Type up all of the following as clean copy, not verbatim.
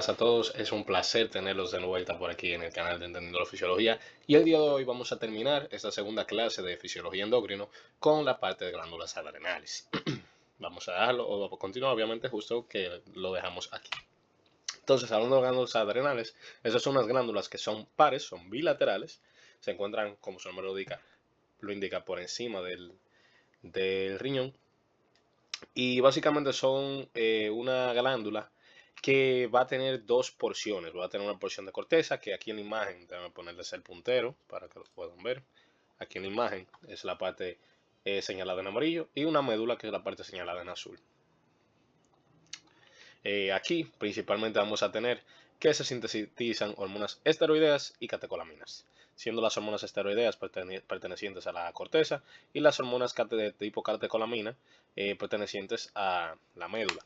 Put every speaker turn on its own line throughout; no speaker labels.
buenas a todos, es un placer tenerlos de vuelta por aquí en el canal de Entendiendo la Fisiología y el día de hoy vamos a terminar esta segunda clase de Fisiología Endocrino con la parte de glándulas adrenales. Vamos a dejarlo, o a continuar obviamente justo que lo dejamos aquí. Entonces, hablando de glándulas adrenales, esas son unas glándulas que son pares, son bilaterales, se encuentran, como su nombre lo indica por encima del riñón y básicamente son una glándula que va a tener dos porciones. Va a tener una porción de corteza, que aquí en la imagen, déjame ponerles el puntero para que lo puedan ver. Aquí en la imagen es la parte señalada en amarillo y una médula que es la parte señalada en azul. Aquí principalmente vamos a tener que se sintetizan hormonas esteroideas y catecolaminas, siendo las hormonas esteroideas pertenecientes a la corteza y las hormonas de tipo catecolamina pertenecientes a la médula.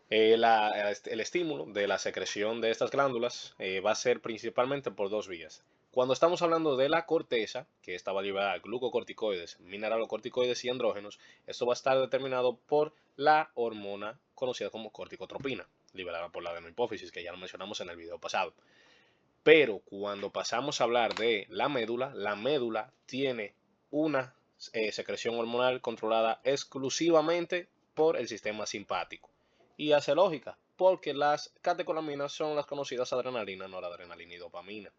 El estímulo de la secreción de estas glándulas va a ser principalmente por dos vías. Cuando estamos hablando de la corteza, que esta va a liberar glucocorticoides, mineralocorticoides y andrógenos, esto va a estar determinado por la hormona conocida como corticotropina, liberada por la adenohipófisis, que ya lo mencionamos en el video pasado. Pero cuando pasamos a hablar de la médula tiene una secreción hormonal controlada exclusivamente por el sistema simpático. Y hace lógica, porque las catecolaminas son las conocidas adrenalina, noradrenalina y dopamina.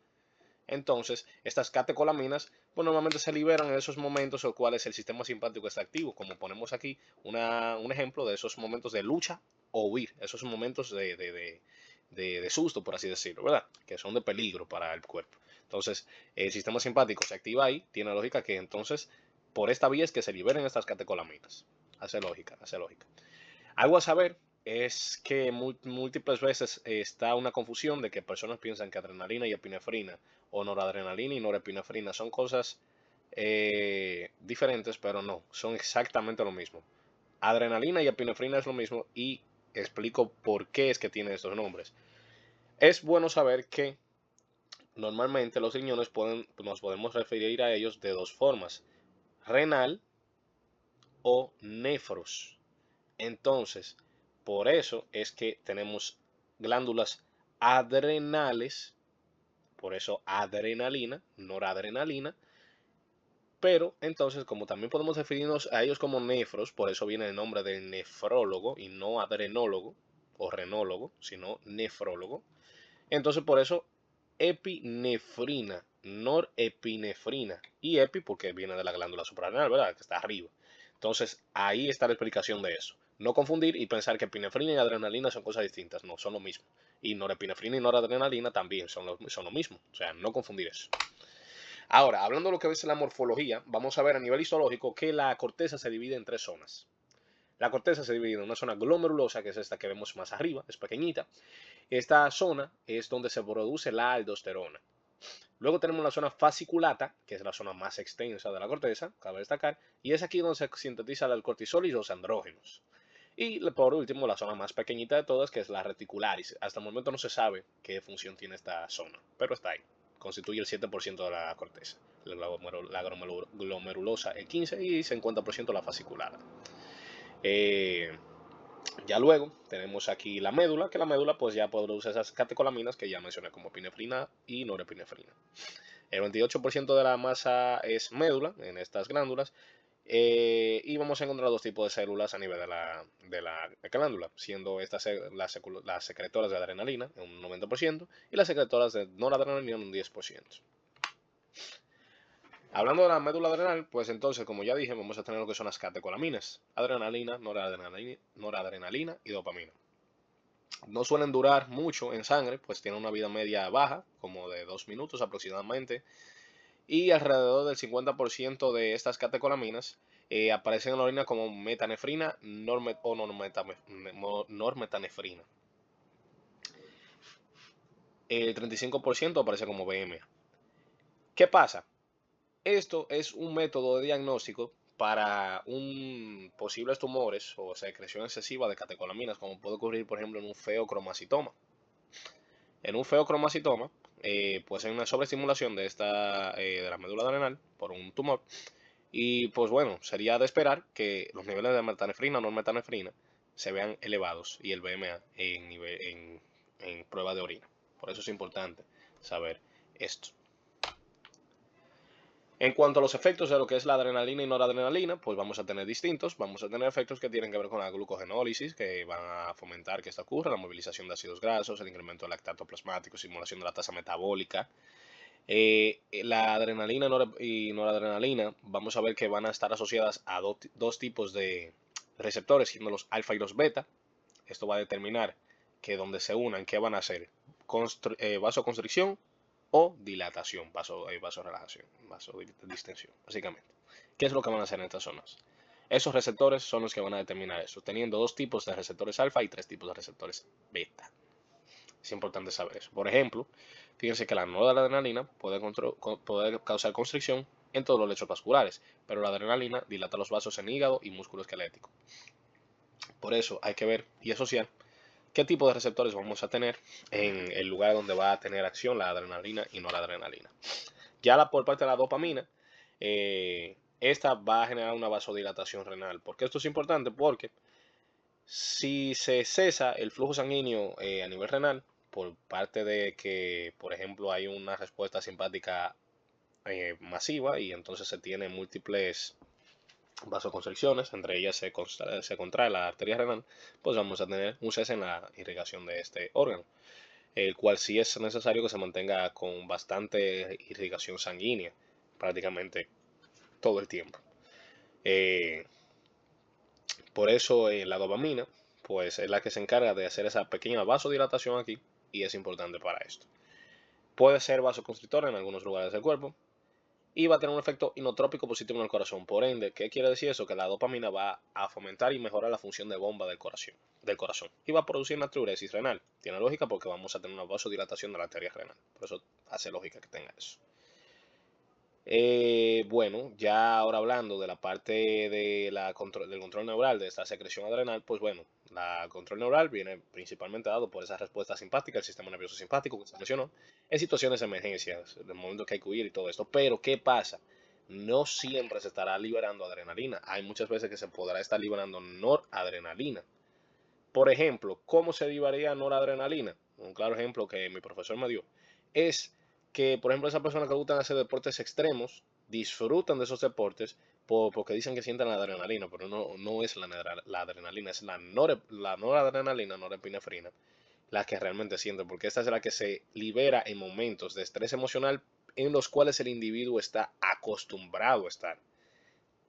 Entonces, estas catecolaminas pues, normalmente se liberan en esos momentos en los cuales el sistema simpático está activo, como ponemos aquí un ejemplo de esos momentos de lucha o huir, esos momentos de susto, por así decirlo, ¿verdad? Que son de peligro para el cuerpo. Entonces, el sistema simpático se activa ahí, tiene lógica que entonces, por esta vía es que se liberen estas catecolaminas. Hace lógica, hace lógica. Algo a saber es que múltiples veces está una confusión de que personas piensan que adrenalina y epinefrina o noradrenalina y norepinefrina son cosas diferentes, pero no, son exactamente lo mismo. Adrenalina y epinefrina es lo mismo y explico por qué es que tienen estos nombres. Es bueno saber que normalmente los riñones nos podemos referir a ellos de dos formas, renal o nefros. Entonces, por eso es que tenemos glándulas adrenales, por eso adrenalina, noradrenalina, pero entonces como también podemos referirnos a ellos como nefros, por eso viene el nombre de nefrólogo y no adrenólogo o renólogo, sino nefrólogo. Entonces por eso epinefrina, norepinefrina y epi porque viene de la glándula suprarrenal, ¿verdad? Que está arriba. Entonces ahí está la explicación de eso. No confundir y pensar que epinefrina y adrenalina son cosas distintas, no, son lo mismo. Y norepinefrina y noradrenalina también son lo mismo, o sea, no confundir eso. Ahora, hablando de lo que es la morfología, vamos a ver a nivel histológico que la corteza se divide en tres zonas. La corteza se divide en una zona glomerulosa, que es esta que vemos más arriba, es pequeñita. Esta zona es donde se produce la aldosterona. Luego tenemos la zona fasciculata, que es la zona más extensa de la corteza, cabe destacar, y es aquí donde se sintetiza el cortisol y los andrógenos. Y por último, la zona más pequeñita de todas, que es la reticularis. Hasta el momento no se sabe qué función tiene esta zona, pero está ahí. Constituye el 7% de la corteza. La glomerulosa el 15% y 50% la fasciculata. Ya luego tenemos aquí la médula, que la médula pues ya produce esas catecolaminas que ya mencioné como epinefrina y norepinefrina. El 28% de la masa es médula en estas glándulas y vamos a encontrar dos tipos de células a nivel de la glándula, siendo estas las secretoras de adrenalina en un 90% y las secretoras de noradrenalina en un 10%. Hablando de la médula adrenal, pues entonces, como ya dije, vamos a tener lo que son las catecolaminas, adrenalina, noradrenalina y dopamina. No suelen durar mucho en sangre, pues tienen una vida media baja, como de 2 minutos aproximadamente, y alrededor del 50% de estas catecolaminas aparecen en la orina como metanefrina o normetanefrina. El 35% aparece como BMA. ¿Qué pasa? Esto es un método de diagnóstico para posibles tumores o secreción excesiva de catecolaminas, como puede ocurrir, por ejemplo, en un feocromacitoma. En un feocromacitoma, pues hay una sobreestimulación de la médula adrenal por un tumor. Y pues bueno, sería de esperar que los niveles de metanefrina o normetanefrina se vean elevados y el BMA en prueba de orina. Por eso es importante saber esto. En cuanto a los efectos de lo que es la adrenalina y noradrenalina, pues vamos a tener distintos. Vamos a tener efectos que tienen que ver con la glucogenólisis, que van a fomentar que esto ocurra, la movilización de ácidos grasos, el incremento del lactato plasmático, simulación de la tasa metabólica. La adrenalina y noradrenalina, vamos a ver que van a estar asociadas a dos tipos de receptores, siendo los alfa y los beta. Esto va a determinar que donde se unan, ¿qué van a hacer? Vasoconstricción o dilatación, vasorelajación, vasodistensión, básicamente. ¿Qué es lo que van a hacer en estas zonas? Esos receptores son los que van a determinar eso, teniendo dos tipos de receptores alfa y tres tipos de receptores beta. Es importante saber eso. Por ejemplo, fíjense que la noradrenalina puede causar constricción en todos los lechos vasculares, pero la adrenalina dilata los vasos en hígado y músculo esquelético. Por eso hay que ver y asociar qué tipo de receptores vamos a tener en el lugar donde va a tener acción la adrenalina y noradrenalina. Ya por parte de la dopamina, esta va a generar una vasodilatación renal. ¿Por qué esto es importante? Porque si se cesa el flujo sanguíneo a nivel renal, por parte de que, por ejemplo, hay una respuesta simpática masiva y entonces se tiene múltiples vasoconstricciones, entre ellas se contrae la arteria renal, pues vamos a tener un cese en la irrigación de este órgano, el cual sí es necesario que se mantenga con bastante irrigación sanguínea prácticamente todo el tiempo. Por eso la dopamina pues es la que se encarga de hacer esa pequeña vasodilatación aquí y es importante para esto. Puede ser vasoconstrictora en algunos lugares del cuerpo, y va a tener un efecto inotrópico positivo en el corazón. Por ende, ¿qué quiere decir eso? Que la dopamina va a fomentar y mejorar la función de bomba del corazón y va a producir natriuresis renal. Tiene lógica porque vamos a tener una vasodilatación de la arteria renal. Por eso hace lógica que tenga eso. Bueno, ya ahora hablando de la parte del control neural de esta secreción adrenal, pues bueno, el control neural viene principalmente dado por esa respuesta simpática, el sistema nervioso simpático que se mencionó, en situaciones de emergencias, en el momento que hay que huir y todo esto. Pero, ¿qué pasa? No siempre se estará liberando adrenalina. Hay muchas veces que se podrá estar liberando noradrenalina. Por ejemplo, ¿cómo se liberaría noradrenalina? Un claro ejemplo que mi profesor me dio es que, por ejemplo, esas personas que gustan hacer deportes extremos disfrutan de esos deportes porque dicen que sienten la adrenalina, pero no es la adrenalina, es la noradrenalina, norepinefrina, la que realmente sienten, porque esta es la que se libera en momentos de estrés emocional en los cuales el individuo está acostumbrado a estar.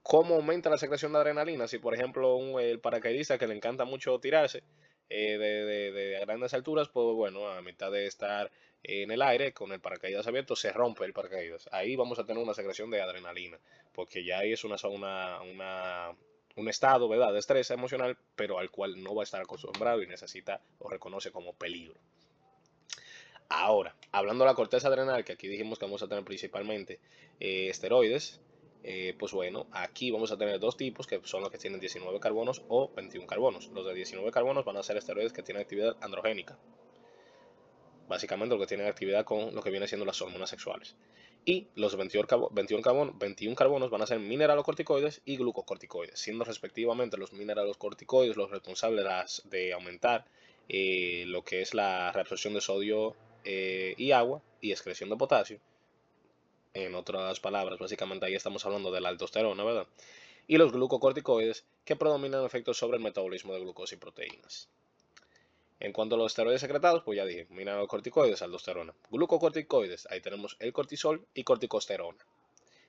¿Cómo aumenta la secreción de adrenalina? Si, por ejemplo, el paracaidista que le encanta mucho tirarse de grandes alturas, pues bueno, a mitad de estar en el aire con el paracaídas abierto, se rompe el paracaídas. Ahí vamos a tener una secreción de adrenalina, porque ya ahí es un estado, ¿verdad?, de estrés emocional, pero al cual no va a estar acostumbrado y necesita o reconoce como peligro. Ahora, hablando de la corteza adrenal, que aquí dijimos que vamos a tener principalmente esteroides, pues bueno, aquí vamos a tener dos tipos que son los que tienen 19 carbonos o 21 carbonos. Los de 19 carbonos van a ser esteroides que tienen actividad androgénica. Básicamente lo que tienen actividad con lo que viene siendo las hormonas sexuales. Y los 21 carbonos van a ser mineralocorticoides y glucocorticoides, siendo respectivamente los mineralocorticoides los responsables de aumentar lo que es la reabsorción de sodio y agua y excreción de potasio. En otras palabras, básicamente ahí estamos hablando de la aldosterona, ¿verdad? Y los glucocorticoides que predominan efectos sobre el metabolismo de glucosa y proteínas. En cuanto a los esteroides secretados, pues ya dije, mineralocorticoides, aldosterona. Glucocorticoides, ahí tenemos el cortisol y corticosterona.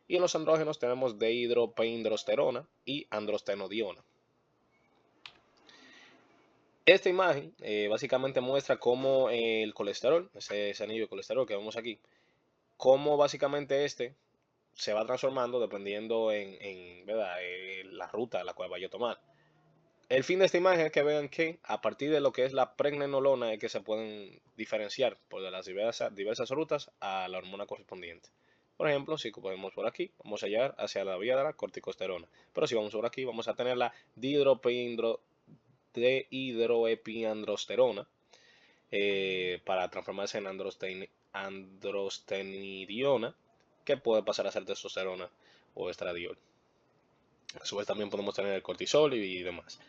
Y en los andrógenos tenemos dehidropeindrosterona y androstenodiona. Esta imagen básicamente muestra cómo el colesterol, ese anillo de colesterol que vemos aquí, cómo básicamente se va transformando dependiendo ¿verdad? La ruta a la cual vaya a tomar. El fin de esta imagen es que vean que a partir de lo que es la pregnenolona es que se pueden diferenciar por las diversas rutas a la hormona correspondiente. Por ejemplo, si podemos por aquí, vamos a llegar hacia la vía de la corticosterona. Pero si vamos por aquí, vamos a tener la dihidroepiandrosterona para transformarse en androstenidiona, que puede pasar a ser testosterona o estradiol. A su vez también podemos tener el cortisol y demás.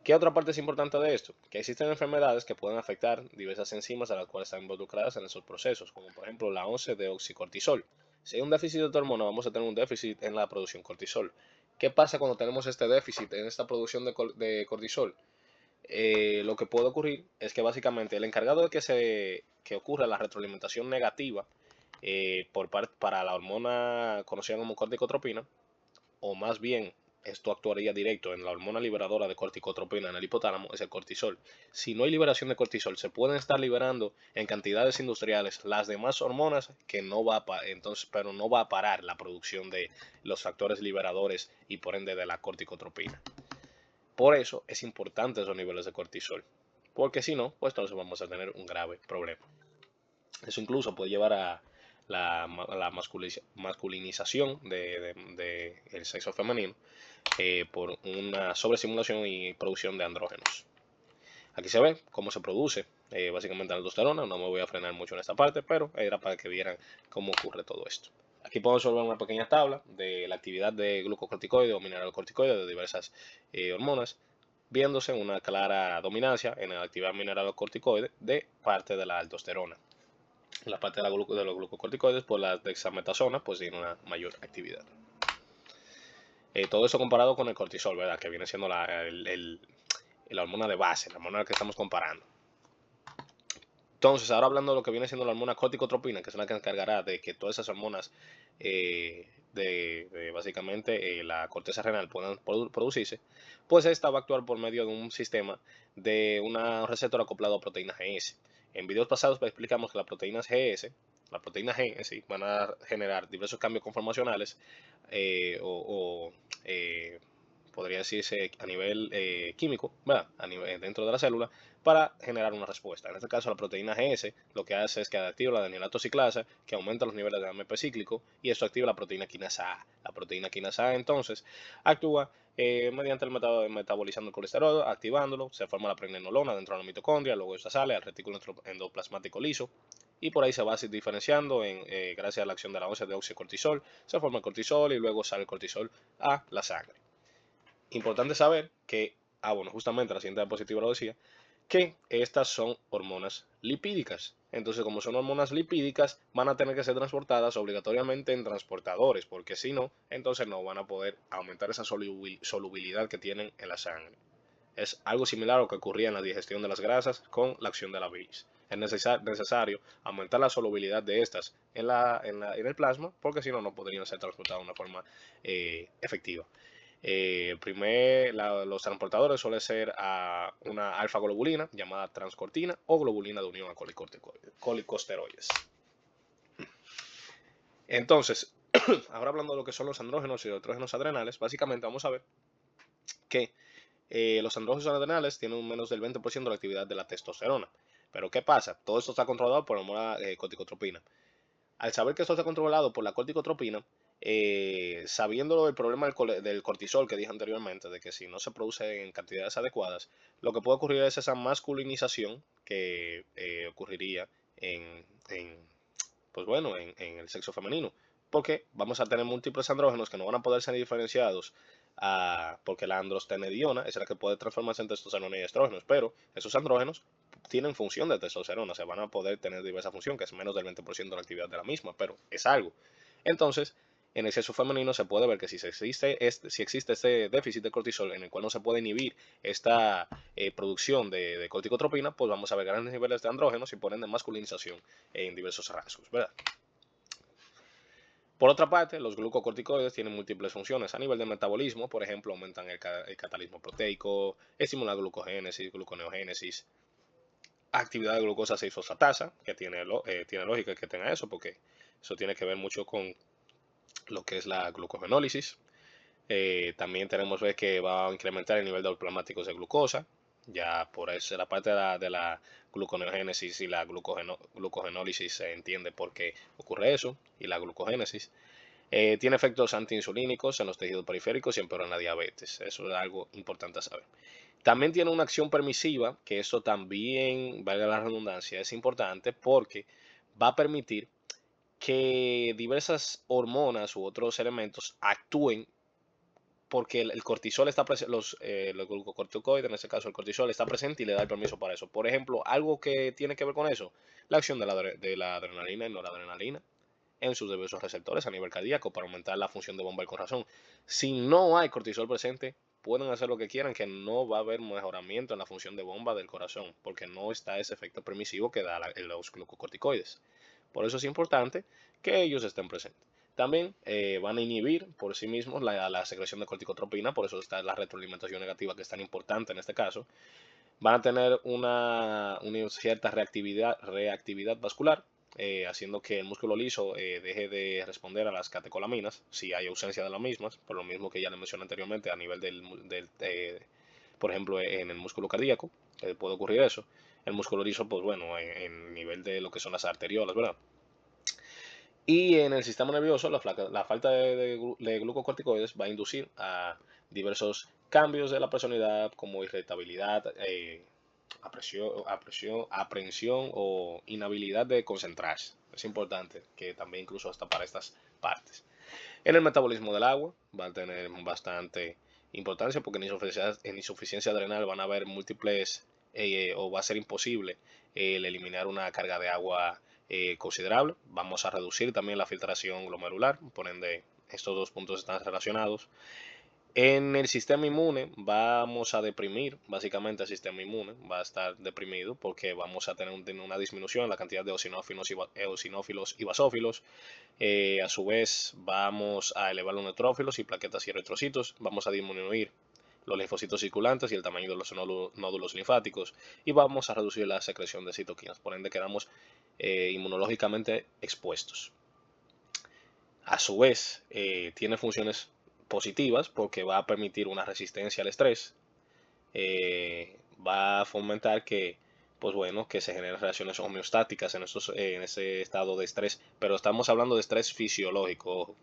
¿Qué otra parte es importante de esto? Que existen enfermedades que pueden afectar diversas enzimas a las cuales están involucradas en esos procesos, como por ejemplo la 11-deoxicortisol. Si hay un déficit de esta hormona, vamos a tener un déficit en la producción cortisol. ¿Qué pasa cuando tenemos este déficit en esta producción de cortisol? Lo que puede ocurrir es que básicamente el encargado de que ocurra la retroalimentación negativa para la hormona conocida como corticotropina, o más bien esto actuaría directo en la hormona liberadora de corticotropina en el hipotálamo, es el cortisol. Si no hay liberación de cortisol, se pueden estar liberando en cantidades industriales las demás hormonas que no va a entonces, pero no va a parar la producción de los factores liberadores y por ende de la corticotropina. Por eso es importante esos niveles de cortisol, porque si no, pues entonces vamos a tener un grave problema. Eso incluso puede llevar a la masculinización del sexo femenino por una sobreestimulación y producción de andrógenos. Aquí se ve cómo se produce básicamente la aldosterona. No me voy a frenar mucho en esta parte, pero era para que vieran cómo ocurre todo esto. Aquí podemos ver una pequeña tabla de la actividad de glucocorticoides o mineralocorticoides de diversas hormonas, viéndose una clara dominancia en la actividad mineralocorticoide de parte de la aldosterona. En la parte de los glucocorticoides, pues la dexametasona pues tiene una mayor actividad. Todo eso comparado con el cortisol, ¿verdad? Que viene siendo la hormona de base, la hormona que estamos comparando. Entonces, ahora hablando de lo que viene siendo la hormona corticotropina, que es la que encargará de que todas esas hormonas de básicamente la corteza renal puedan producirse, pues esta va a actuar por medio de un sistema de un receptor acoplado a proteína GS. En videos pasados explicamos que las proteínas GS, la proteína G en sí, van a generar diversos cambios conformacionales podría decirse a nivel químico, ¿verdad? Dentro de la célula, para generar una respuesta. En este caso, la proteína GS lo que hace es que activa la adenilato ciclasa, que aumenta los niveles de AMP cíclico, y eso activa la proteína quinasa A. La proteína quinasa A, entonces, actúa mediante el metabolizando el colesterol, activándolo, se forma la pregnenolona dentro de la mitocondria, luego esa sale al retículo endoplasmático liso, y por ahí se va diferenciando gracias a la acción de la 11-deoxicortisol, se forma el cortisol y luego sale el cortisol a la sangre. Importante saber que, bueno, justamente la siguiente diapositiva lo decía, que estas son hormonas lipídicas. Entonces, como son hormonas lipídicas, van a tener que ser transportadas obligatoriamente en transportadores, porque si no, entonces no van a poder aumentar esa solubilidad que tienen en la sangre. Es algo similar a lo que ocurría en la digestión de las grasas con la acción de la bilis. Es necesario aumentar la solubilidad de estas en el plasma, porque si no, no podrían ser transportadas de una forma efectiva. Los transportadores suelen ser a una alfa-globulina llamada transcortina o globulina de unión a colicosteroides. Entonces, ahora hablando de lo que son los andrógenos y los estrógenos adrenales, básicamente vamos a ver que los andrógenos adrenales tienen menos del 20% de la actividad de la testosterona. Pero ¿qué pasa? Todo esto está controlado por la hormona corticotropina. Al saber que esto está controlado por la corticotropina, sabiendo el problema del cortisol que dije anteriormente, de que si no se produce en cantidades adecuadas, lo que puede ocurrir es esa masculinización que ocurriría pues bueno, en el sexo femenino. Porque vamos a tener múltiples andrógenos que no van a poder ser diferenciados porque la androstenediona es la que puede transformarse en testosterona y estrógenos, pero esos andrógenos tienen función de testosterona, se van a poder tener diversa función, que es menos del 20% de la actividad de la misma, pero es algo. Entonces, en el sexo femenino se puede ver que si existe este déficit de cortisol en el cual no se puede inhibir esta producción de corticotropina, pues vamos a ver grandes niveles de andrógenos y por ende masculinización en diversos rasgos, ¿verdad? Por otra parte, los glucocorticoides tienen múltiples funciones a nivel de metabolismo, por ejemplo, aumentan el catalismo proteico, estimulan glucogénesis, gluconeogénesis, actividad de glucosa 6-fosfatasa, que tiene lógica que tenga eso, porque eso tiene que ver mucho con lo que es la glucogenólisis. También tenemos que va a incrementar el nivel de plasmáticos de glucosa, ya por eso la parte de la gluconeogénesis y la glucogenólisis se entiende por qué ocurre eso, y la glucogénesis. Tiene efectos antiinsulínicos en los tejidos periféricos y empeora en la diabetes. Eso es algo importante a saber. También tiene una acción permisiva, que eso también, valga la redundancia, es importante porque va a permitir que diversas hormonas u otros elementos actúen porque el cortisol está presente, los glucocorticoides, en este caso el cortisol, está presente y le da el permiso para eso. Por ejemplo, algo que tiene que ver con eso, la acción de la adrenalina y noradrenalina en sus diversos receptores a nivel cardíaco para aumentar la función de bomba del corazón. Si no hay cortisol presente, pueden hacer lo que quieran, que no va a haber mejoramiento en la función de bomba del corazón, porque no está ese efecto permisivo que da los glucocorticoides. Por eso es importante que ellos estén presentes. También van a inhibir por sí mismos la secreción de corticotropina, por eso está la retroalimentación negativa que es tan importante en este caso. Van a tener una cierta reactividad vascular, haciendo que el músculo liso deje de responder a las catecolaminas si hay ausencia de las mismas, por lo mismo que ya le mencioné anteriormente a nivel por ejemplo, en el músculo cardíaco, puede ocurrir eso. El músculo liso, pues bueno, en nivel de lo que son las arteriolas, ¿verdad? Y en el sistema nervioso, la falta de glucocorticoides va a inducir a diversos cambios de la personalidad, como irritabilidad, aprehensión o inhabilidad de concentrarse. Es importante que también incluso hasta para estas partes. En el metabolismo del agua va a tener bastante importancia porque en insuficiencia adrenal van a haber múltiples o va a ser imposible el eliminar una carga de agua considerable. Vamos a reducir también la filtración glomerular, por ende estos dos puntos están relacionados. En el sistema inmune vamos a deprimir, básicamente el sistema inmune va a estar deprimido porque vamos a tener una disminución en la cantidad de eosinófilos y basófilos. A su vez vamos a elevar los neutrófilos y plaquetas y eritrocitos, vamos a disminuir los linfocitos circulantes y el tamaño de los nódulos linfáticos y vamos a reducir la secreción de citoquinas, por ende quedamos inmunológicamente expuestos. A su vez tiene funciones positivas porque va a permitir una resistencia al estrés, va a fomentar que, pues bueno, que se generen reacciones homeostáticas en ese estado de estrés, pero estamos hablando de estrés fisiológico,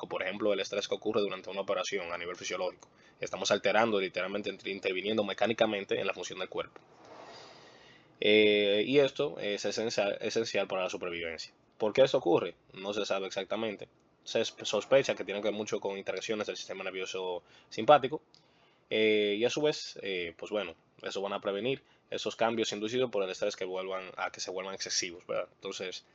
por ejemplo, el estrés que ocurre durante una operación a nivel fisiológico. Estamos alterando, literalmente interviniendo mecánicamente en la función del cuerpo. Y esto es esencial para la supervivencia. ¿Por qué esto ocurre? No se sabe exactamente. Se sospecha que tiene que ver mucho con interacciones del sistema nervioso simpático. Y a su vez, pues bueno, eso van a prevenir esos cambios inducidos por el estrés que se vuelvan excesivos, ¿verdad? Entonces,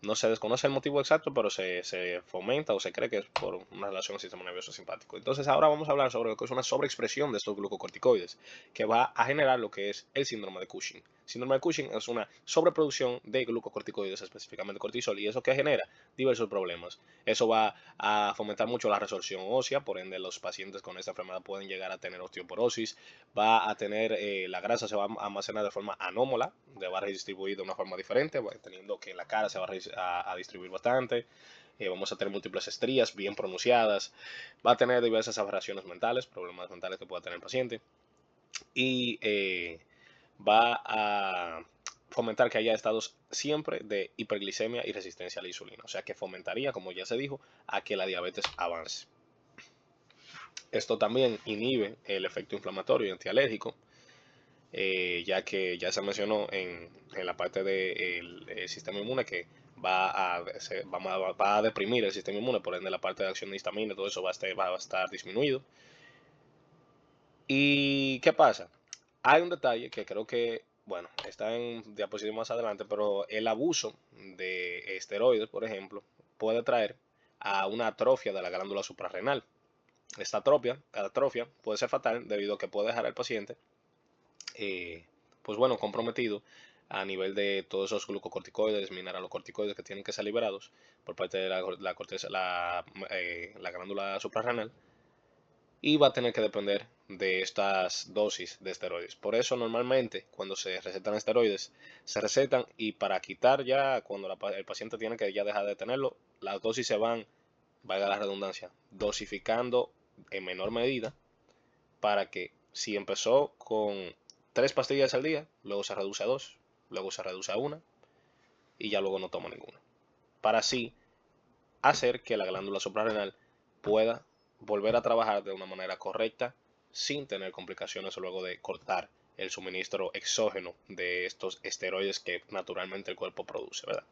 no se desconoce el motivo exacto, pero se fomenta o se cree que es por una relación al sistema nervioso simpático. Entonces, ahora vamos a hablar sobre lo que es una sobreexpresión de estos glucocorticoides, que va a generar lo que es el síndrome de Cushing. El síndrome de Cushing es una sobreproducción de glucocorticoides, específicamente cortisol, y eso que genera diversos problemas. Eso va a fomentar mucho la resorción ósea, por ende los pacientes con esta enfermedad pueden llegar a tener osteoporosis, va a tener, la grasa se va a almacenar de forma anómala, va a redistribuir de una forma diferente, teniendo que en la cara se va a distribuir bastante, vamos a tener múltiples estrías bien pronunciadas, va a tener diversas aberraciones mentales, problemas mentales que pueda tener el paciente, y va a fomentar que haya estados siempre de hiperglicemia y resistencia a la insulina. O sea que fomentaría, como ya se dijo, a que la diabetes avance. Esto también inhibe el efecto inflamatorio y antialérgico, ya que ya se mencionó en la parte del sistema inmune que va a deprimir el sistema inmune, por ende la parte de acción de histamina, todo eso va a estar disminuido. ¿Y qué pasa? Hay un detalle que creo que, bueno, está en diapositiva más adelante, pero el abuso de esteroides, por ejemplo, puede traer a una atrofia de la glándula suprarrenal. Esta atrofia puede ser fatal debido a que puede dejar al paciente, pues bueno, comprometido a nivel de todos esos glucocorticoides, mineralocorticoides que tienen que ser liberados por parte de la glándula suprarrenal, y va a tener que depender de estas dosis de esteroides. Por eso normalmente cuando se recetan esteroides, se recetan y para quitar ya, cuando el paciente tiene que ya dejar de tenerlo, las dosis se van, valga la redundancia, dosificando en menor medida para que si empezó con 3 pastillas al día, luego se reduce a 2, luego se reduce a 1 y ya luego no toma ninguna. Para así hacer que la glándula suprarrenal pueda volver a trabajar de una manera correcta sin tener complicaciones luego de cortar el suministro exógeno de estos esteroides que naturalmente el cuerpo produce, ¿verdad?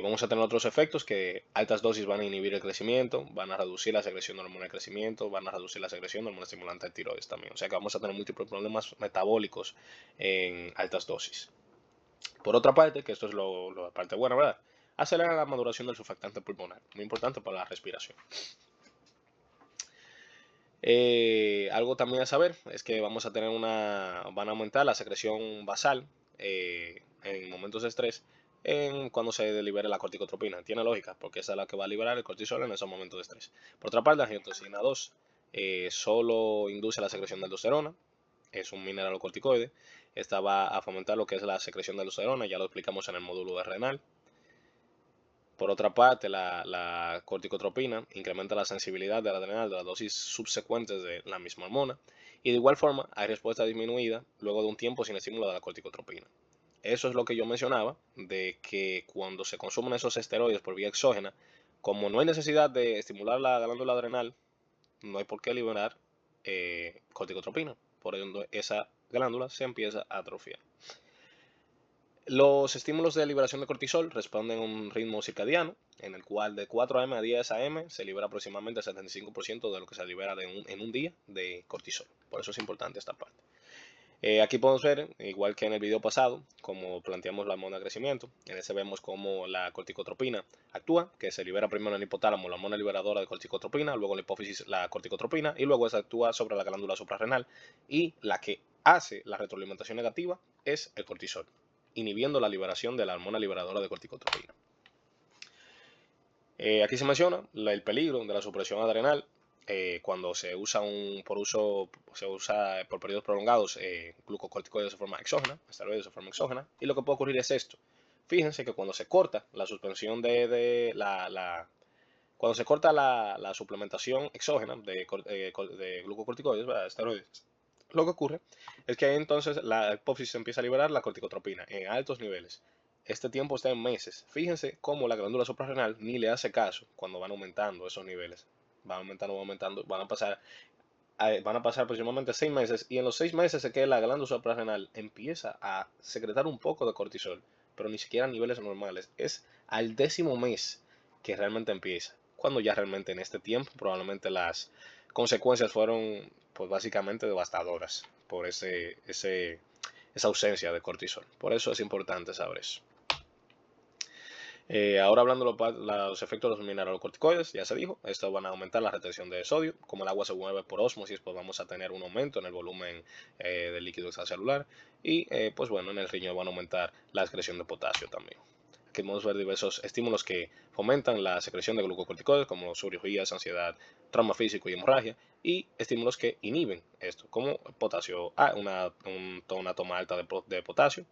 Vamos a tener otros efectos que altas dosis van a inhibir el crecimiento, van a reducir la secreción de hormona de crecimiento, van a reducir la secreción de hormona estimulante de tiroides también. O sea que vamos a tener múltiples problemas metabólicos en altas dosis. Por otra parte, que esto es la parte buena, ¿verdad? Acelera la maduración del surfactante pulmonar, muy importante para la respiración. Algo también a saber es que vamos a tener van a aumentar la secreción basal en momentos de estrés cuando se libere la corticotropina. Tiene lógica, porque esa es la que va a liberar el cortisol en esos momentos de estrés. Por otra parte, la angiotensina 2 solo induce la secreción de aldosterona, es un mineralocorticoide. Esta va a fomentar lo que es la secreción de aldosterona, ya lo explicamos en el módulo de renal. Por otra parte, la corticotropina incrementa la sensibilidad del adrenal de las dosis subsecuentes de la misma hormona y de igual forma hay respuesta disminuida luego de un tiempo sin estímulo de la corticotropina. Eso es lo que yo mencionaba, de que cuando se consumen esos esteroides por vía exógena, como no hay necesidad de estimular la glándula adrenal, no hay por qué liberar corticotropina. Por ende, esa glándula se empieza a atrofiar. Los estímulos de liberación de cortisol responden a un ritmo circadiano, en el cual de 4 am a 10 am se libera aproximadamente el 75% de lo que se libera en un día de cortisol. Por eso es importante esta parte. Aquí podemos ver, igual que en el video pasado, como planteamos la hormona de crecimiento. En ese vemos cómo la corticotropina actúa, que se libera primero en el hipotálamo la hormona liberadora de corticotropina, luego en la hipófisis la corticotropina y luego esa actúa sobre la glándula suprarrenal. Y la que hace la retroalimentación negativa es el cortisol, inhibiendo la liberación de la hormona liberadora de corticotropina. Aquí se menciona el peligro de la supresión adrenal cuando se usa por periodos prolongados glucocorticoides de forma exógena, esteroides de forma exógena, y lo que puede ocurrir es esto. Fíjense que cuando se corta la suspensión cuando se corta la suplementación exógena de glucocorticoides, esteroides, lo que ocurre es que ahí entonces la hipófisis empieza a liberar la corticotropina en altos niveles. Este tiempo está en meses. Fíjense cómo la glándula suprarrenal ni le hace caso cuando van aumentando esos niveles. Van aumentando, van a pasar aproximadamente 6 meses y en los 6 meses es que la glándula suprarrenal empieza a secretar un poco de cortisol, pero ni siquiera a niveles normales. Es al 10º mes que realmente empieza, cuando ya realmente en este tiempo probablemente las consecuencias fueron pues básicamente devastadoras por esa ausencia de cortisol. Por eso es importante saber eso. Ahora hablando de los efectos de los mineralocorticoides, ya se dijo, estos van a aumentar la retención de sodio. Como el agua se mueve por ósmosis, pues vamos a tener un aumento en el volumen del líquido extracelular y pues bueno, en el riñón van a aumentar la excreción de potasio también. Aquí podemos ver diversos estímulos que fomentan la secreción de glucocorticoides, como cirugías, ansiedad, trauma físico y hemorragia, y estímulos que inhiben esto, como potasio A, una toma alta de potasio,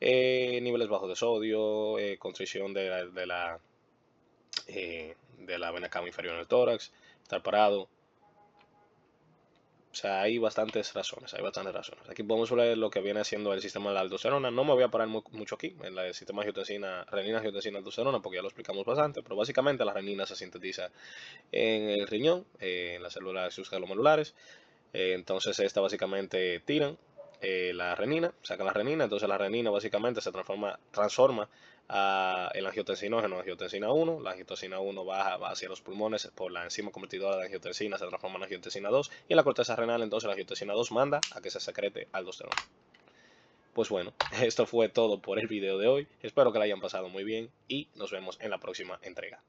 niveles bajos de sodio, constricción de la vena cava inferior en el tórax, estar parado. O sea, hay bastantes razones, Aquí podemos ver lo que viene haciendo el sistema de la aldosterona. No me voy a parar mucho aquí, en el sistema angiotensina, renina, angiotensina, aldosterona, porque ya lo explicamos bastante, pero básicamente la renina se sintetiza en el riñón, en las células extraglomerulares. Entonces esta básicamente tiran la renina, sacan la renina, entonces la renina básicamente se transforma el angiotensinógeno, angiotensina 1, la angiotensina 1 va hacia los pulmones por la enzima convertidora de angiotensina, se transforma en angiotensina 2 y en la corteza renal entonces la angiotensina 2 manda a que se secrete aldosterona. Pues bueno, esto fue todo por el video de hoy, espero que la hayan pasado muy bien y nos vemos en la próxima entrega.